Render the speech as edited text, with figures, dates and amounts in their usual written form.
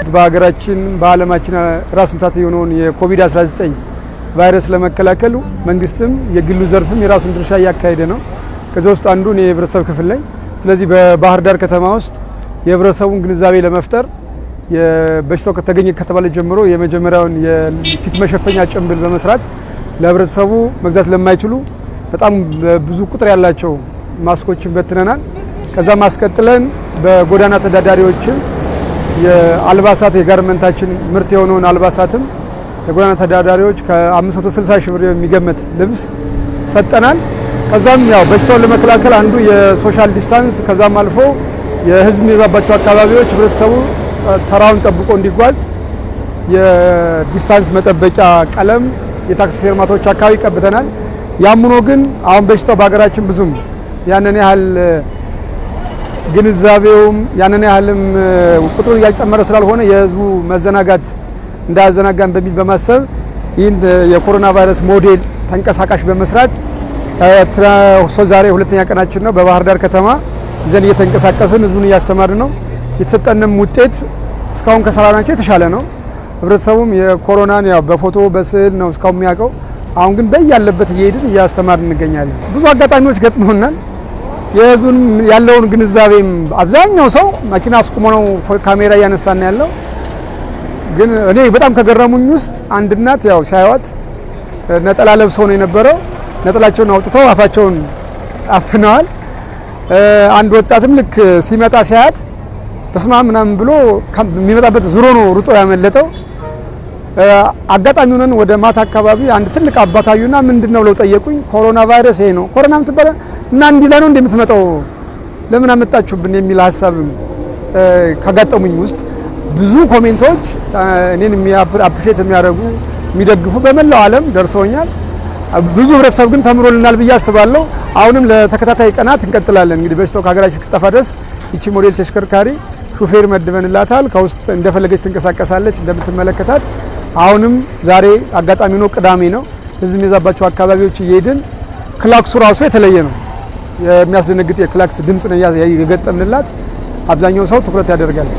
በሀገራችን በዓለማችን ራስ ምታት የሆነውን የኮቪድ-19 ቫይረስ ለመከላከል መንግስትም የግሉ ዘርፍም የራሱን ድርሻ እያካሄደ ነው። ከዛ ውስጥ አንዱ የህብረተሰብ ክፍል ላይ ስለዚህ በባህር ዳር ከተማ ውስጥ የህብረተሰቡን ግንዛቤ ለመፍጠር የበሽታው ከተገኘ ከተባለ ጀምሮ የመጀመሪያውን የፊት መሸፈኛ ጭንብል በመስራት ለህብረተሰቡ መግዛት ለማይችሉ በጣም ብዙ ቁጥር ያላቸው ማስኮችን በትነናል። ከዛ ማስቀጥለን በጎዳና ተዳዳሪዎችን የአልባሳት የጋርመንታችን ምርት የሆነውን አልባሳትም የጎዳና ተዳዳሪዎች ከ560 ሺህ ብር የሚገመት ልብስ ሰጠናል። ከዛም ያው በሽታውን ለመከላከል አንዱ የሶሻል ዲስታንስ ከዛም አልፎ የህዝብ የሚበዛባቸው አካባቢዎች ህብረተሰቡ ተራውን ጠብቆ እንዲጓዝ የዲስታንስ መጠበቂያ ቀለም የታክሲ ፌርማቶች አካባቢ ቀብተናል። ያምኖ ግን አሁን በሽታው በሀገራችን ብዙም ያንን ያህል ግንዛቤውም ያንን ያህልም ቁጥሩ እያጨመረ ስላልሆነ የህዝቡ መዘናጋት እንዳያዘናጋን በሚል በማሰብ ይህን የኮሮና ቫይረስ ሞዴል ተንቀሳቃሽ በመስራት ዛሬ ሁለተኛ ቀናችን ነው። በባህር ዳር ከተማ ይዘን እየተንቀሳቀስን ህዝቡን እያስተማርን ነው። የተሰጠንም ውጤት እስካሁን ከሰራናቸው የተሻለ ነው። ህብረተሰቡም የኮሮናን ያው በፎቶ በስዕል ነው እስካሁን የሚያውቀው። አሁን ግን በያለበት እየሄድን እያስተማርን እንገኛለን። ብዙ አጋጣሚዎች ገጥመውናል። የህዝቡን ያለውን ግንዛቤም አብዛኛው ሰው መኪና አስቆሞ ነው ካሜራ እያነሳን ያለው። ግን እኔ በጣም ከገረሙኝ ውስጥ አንድ እናት ያው ሲያዩት ነጠላ ለብሰው ነው የነበረው። ነጠላቸውን አውጥተው አፋቸውን አፍነዋል። አንድ ወጣትም ልክ ሲመጣ ሲያያት በስማ ምናምን ብሎ የሚመጣበት ዙሮ ነው ሩጦ ያመለጠው። አጋጣሚ ሆነን ወደ ማታ አካባቢ አንድ ትልቅ አባት አዩና ምንድነው ብለው ጠየቁኝ። ኮሮና ቫይረስ ይሄ ነው ኮሮና የምትባለው እና እንዲህ ላይ ነው እንደምትመጣው ለምን አመጣችሁብን የሚል ሀሳብ ካጋጠሙኝ ውስጥ ብዙ ኮሜንቶች እኔን አፕሪሼት የሚያደርጉ የሚደግፉ በመላው ዓለም ደርሰውኛል። ብዙ ህብረተሰብ ግን ተምሮልናል ብዬ አስባለሁ። አሁንም ለተከታታይ ቀናት እንቀጥላለን። እንግዲህ በሽታው ከሀገራችን እስኪጠፋ ድረስ ይቺ ሞዴል ተሽከርካሪ ሹፌር መድበንላታል። ከውስጥ እንደፈለገች ትንቀሳቀሳለች እንደምትመለከታት። አሁንም ዛሬ አጋጣሚ ነው ቅዳሜ ነው። ህዝብ የሚበዛባቸው አካባቢዎች እየሄድን ክላክሱ ራሱ የተለየ ነው። የሚያስደነግጥ የክላክስ ድምጽ ነው የገጠምንላት። አብዛኛው ሰው ትኩረት ያደርጋል።